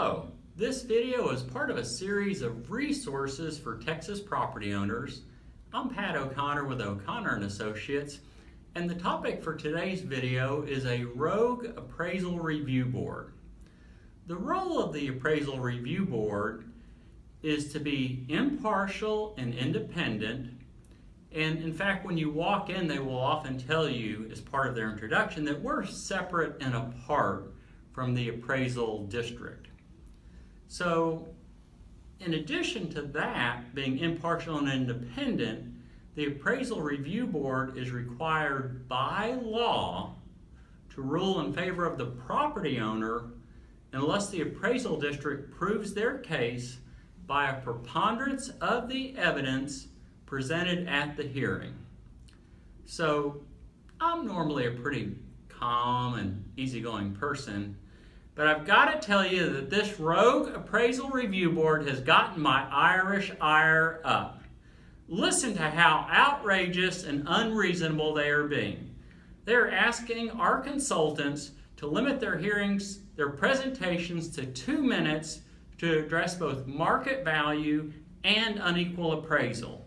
Hello, this video is part of a series of resources for Texas property owners. I'm Pat O'Connor with O'Connor & Associates, and the topic for today's video is a rogue appraisal review board. The role of the appraisal review board is to be impartial and independent, and in fact when you walk in they will often tell you as part of their introduction that we're separate and apart from the appraisal district. So in addition to that, being impartial and independent, the appraisal review board is required by law to rule in favor of the property owner unless the appraisal district proves their case by a preponderance of the evidence presented at the hearing. So I'm normally a pretty calm and easygoing person, but I've got to tell you that this rogue appraisal review board has gotten my Irish ire up. Listen to how outrageous and unreasonable they are being. They're asking our consultants to limit their hearings, their presentations to 2 minutes to address both market value and unequal appraisal.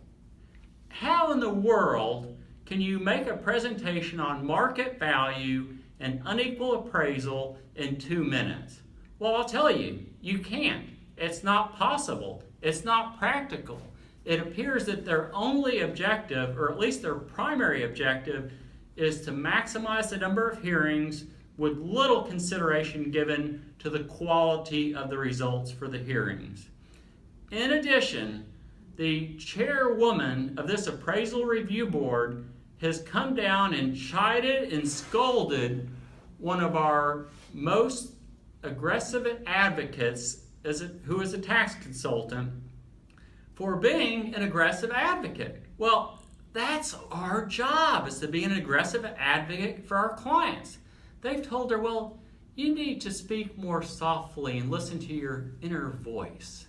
How in the world can you make a presentation on market value and unequal appraisal in 2 minutes? Well, I'll tell you, you can't. It's not possible. It's not practical. It appears that their only objective, or at least their primary objective, is to maximize the number of hearings with little consideration given to the quality of the results for the hearings. In addition, the chairwoman of this appraisal review board has come down and chided and scolded one of our most aggressive advocates who is a tax consultant for being an aggressive advocate. Well, that's our job, is to be an aggressive advocate for our clients. They've told her, well, you need to speak more softly and listen to your inner voice.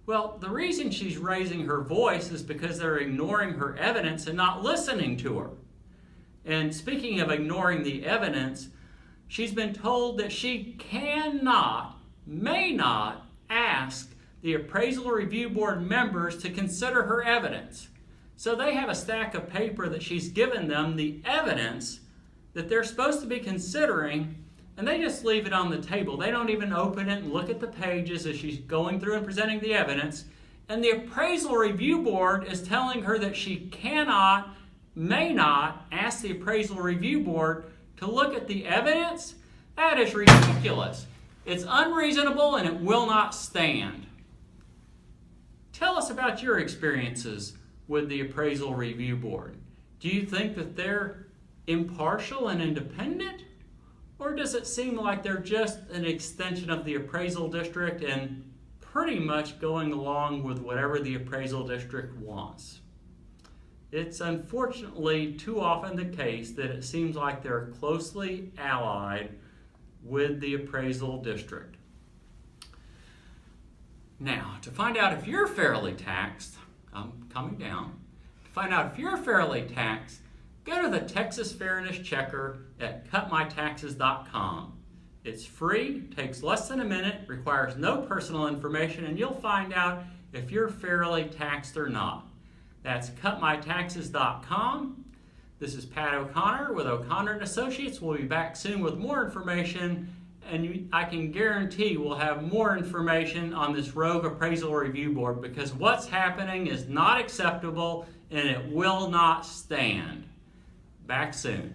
Well, the reason she's raising her voice is because they're ignoring her evidence and not listening to her. And speaking of ignoring the evidence, she's been told that she may not ask the appraisal review board members to consider her evidence. So they have a stack of paper that she's given them, the evidence that they're supposed to be considering, and they just leave it on the table. They don't even open it and look at the pages as she's going through and presenting the evidence. And the appraisal review board is telling her that she may not ask the appraisal review board to look at the evidence. That is ridiculous. It's unreasonable and it will not stand. Tell us about your experiences with the appraisal review board. Do you think that they're impartial and independent? Or does it seem like they're just an extension of the appraisal district and pretty much going along with whatever the appraisal district wants? It's unfortunately too often the case that it seems like they're closely allied with the appraisal district. Now, to find out if you're fairly taxed, I'm coming down. To find out if you're fairly taxed, go to the Texas Fairness Checker at cutmytaxes.com. It's free, takes less than a minute, requires no personal information, and you'll find out if you're fairly taxed or not. That's cutmytaxes.com. This is Pat O'Connor with O'Connor & Associates. We'll be back soon with more information, and I can guarantee we'll have more information on this rogue appraisal review board, because what's happening is not acceptable and it will not stand. Back soon.